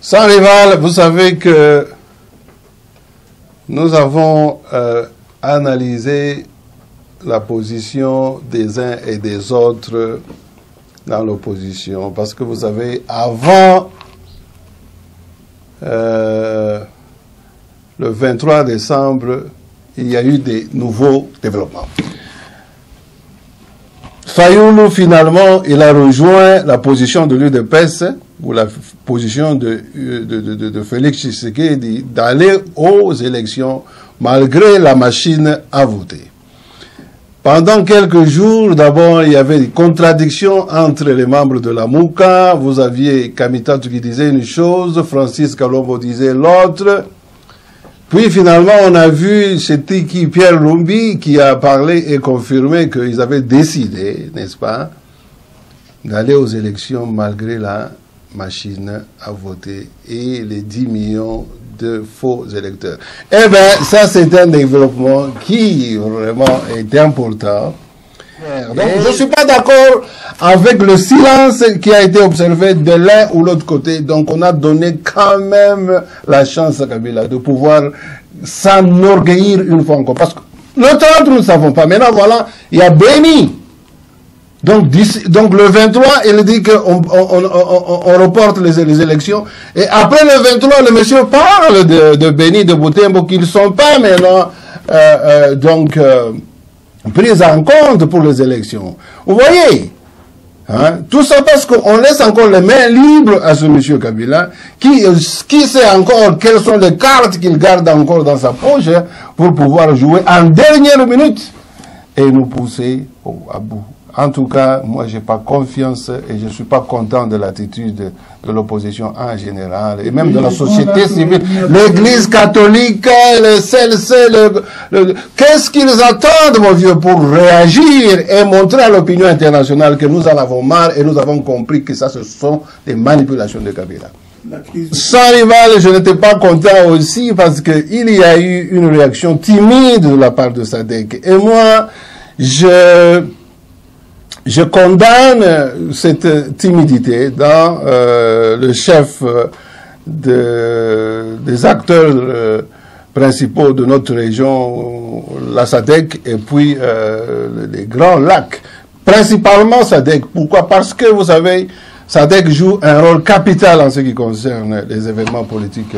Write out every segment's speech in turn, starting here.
Sans rival, vous savez que nous avons analysé la position des uns et des autres dans l'opposition. Parce que vous savez, avant le 23 décembre, il y a eu des nouveaux développements. Fayoulou, finalement, il a rejoint la position de l'UDPS, ou la position de Félix Tshisekedi, d'aller aux élections malgré la machine à voter. Pendant quelques jours, d'abord, il y avait des contradictions entre les membres de la Mouka. Vous aviez Kamitatou qui disait une chose, Francis Kalombo disait l'autre. Puis finalement, on a vu, c'était qui, Pierre Lumbi, qui a parlé et confirmé qu'ils avaient décidé, n'est-ce pas, d'aller aux élections malgré la machine à voter et les 10 millions de faux électeurs. Eh bien, ça c'est un développement qui vraiment est important. Donc, je ne suis pas d'accord avec le silence qui a été observé de l'un ou l'autre côté. Donc, on a donné quand même la chance à Kabila de pouvoir s'enorgueillir une fois encore. Parce que l'autre, nous ne savons pas. Maintenant, voilà, il y a Béni. Donc le 23, il dit qu'on reporte les élections. Et après le 23, le monsieur parle de Béni, de Boutembo, qu'ils ne sont pas maintenant pris en compte pour les élections. Vous voyez, hein, tout ça parce qu'on laisse encore les mains libres à ce monsieur Kabila, qui sait encore quelles sont les cartes qu'il garde encore dans sa poche pour pouvoir jouer en dernière minute et nous pousser à bout. En tout cas, moi, j'ai pas confiance et je suis pas content de l'attitude de l'opposition en général et même de la société civile. L'Église catholique, le CLC, qu'est-ce qu'ils attendent, mon vieux, pour réagir et montrer à l'opinion internationale que nous en avons marre et nous avons compris que ça, ce sont des manipulations de Kabila. Sans rival, je n'étais pas content aussi parce qu'il y a eu une réaction timide de la part de SADC. Et moi, je condamne cette timidité dans le chef des acteurs principaux de notre région, la SADC, et puis les grands lacs. Principalement SADC. Pourquoi? Parce que, vous savez, SADC joue un rôle capital en ce qui concerne les événements politiques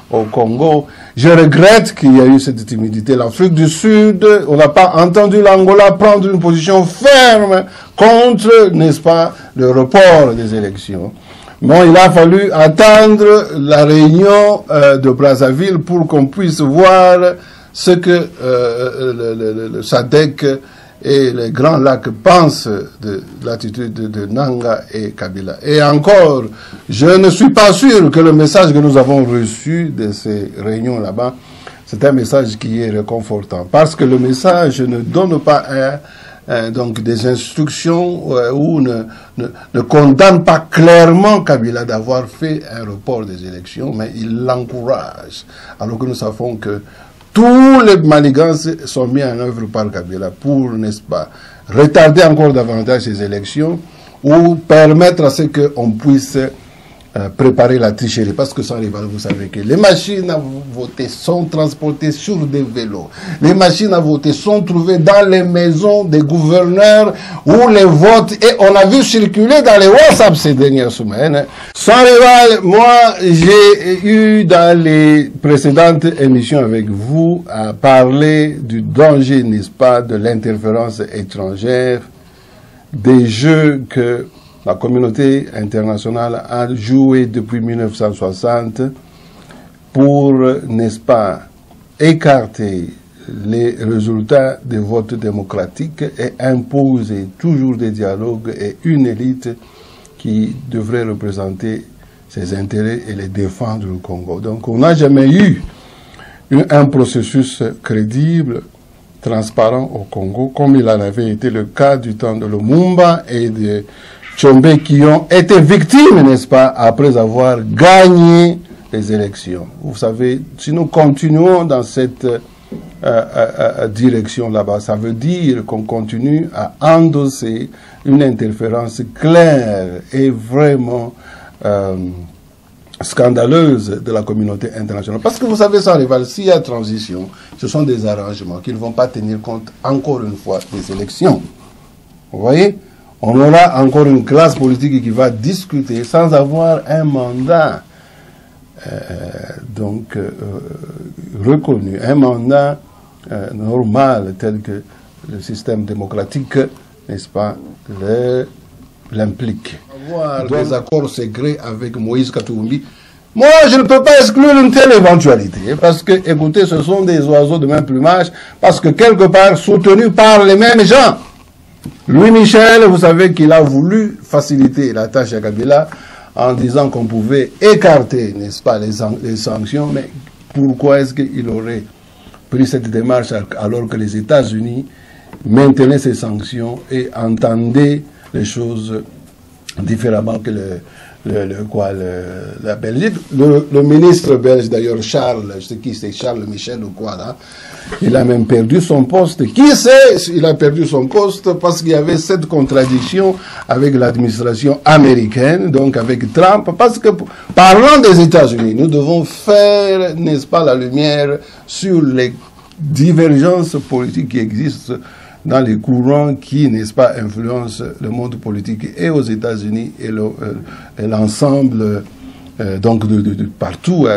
au Congo. Je regrette qu'il y a eu cette timidité. L'Afrique du Sud, on n'a pas entendu l'Angola prendre une position ferme contre, n'est-ce pas, le report des élections. Bon, il a fallu attendre la réunion de Brazzaville pour qu'on puisse voir ce que le SADC et les Grands Lacs pensent de l'attitude de Nanga et Kabila. Et encore, je ne suis pas sûr que le message que nous avons reçu de ces réunions là-bas, c'est un message qui est réconfortant. Parce que le message ne donne pas donc des instructions ou ne condamne pas clairement Kabila d'avoir fait un report des élections, mais il l'encourage. Alors que nous savons que tous les manigances sont mis en œuvre par Kabila pour, n'est-ce pas, retarder encore davantage ces élections ou permettre à ce qu'on puisse préparer la tricherie. Parce que sans rival, vous savez que les machines à voter sont transportées sur des vélos. Les machines à voter sont trouvées dans les maisons des gouverneurs où les votes, et on a vu circuler dans les WhatsApp ces dernières semaines. Sans rival, moi, j'ai eu dans les précédentes émissions avec vous à parler du danger, n'est-ce pas, de l'interférence étrangère, des jeux que la communauté internationale a joué depuis 1960 pour, n'est-ce pas, écarter les résultats des votes démocratiques et imposer toujours des dialogues et une élite qui devrait représenter ses intérêts et les défendre au Congo. Donc on n'a jamais eu un processus crédible, transparent au Congo, comme il en avait été le cas du temps de Lumumba et de Tshombe qui ont été victimes, n'est-ce pas, après avoir gagné les élections. Vous savez, si nous continuons dans cette direction là-bas, ça veut dire qu'on continue à endosser une interférence claire et vraiment scandaleuse de la communauté internationale. Parce que vous savez, sans rival, s'il y a transition, ce sont des arrangements qui ne vont pas tenir compte, encore une fois, des élections. Vous voyez? On aura encore une classe politique qui va discuter sans avoir un mandat reconnu, un mandat normal tel que le système démocratique, n'est-ce pas, l'implique. Avoir des accords secrets avec Moïse Katumbi, moi je ne peux pas exclure une telle éventualité, parce que, écoutez, ce sont des oiseaux de même plumage, parce que quelque part soutenus par les mêmes gens. Louis Michel, vous savez qu'il a voulu faciliter la tâche à Kabila en disant qu'on pouvait écarter, n'est-ce pas, les sanctions, mais pourquoi est-ce qu'il aurait pris cette démarche alors que les États-Unis maintenaient ces sanctions et entendaient les choses différemment que la Belgique. Le ministre belge, d'ailleurs, Charles, je sais qui c'est, Charles Michel ou quoi, là, il a même perdu son poste. Qui sait, il a perdu son poste parce qu'il y avait cette contradiction avec l'administration américaine, donc avec Trump, parce que, parlant des États-Unis, nous devons faire, n'est-ce pas, la lumière sur les divergences politiques qui existent dans les courants qui, n'est-ce pas, influencent le monde politique et aux États-Unis et l'ensemble donc de partout.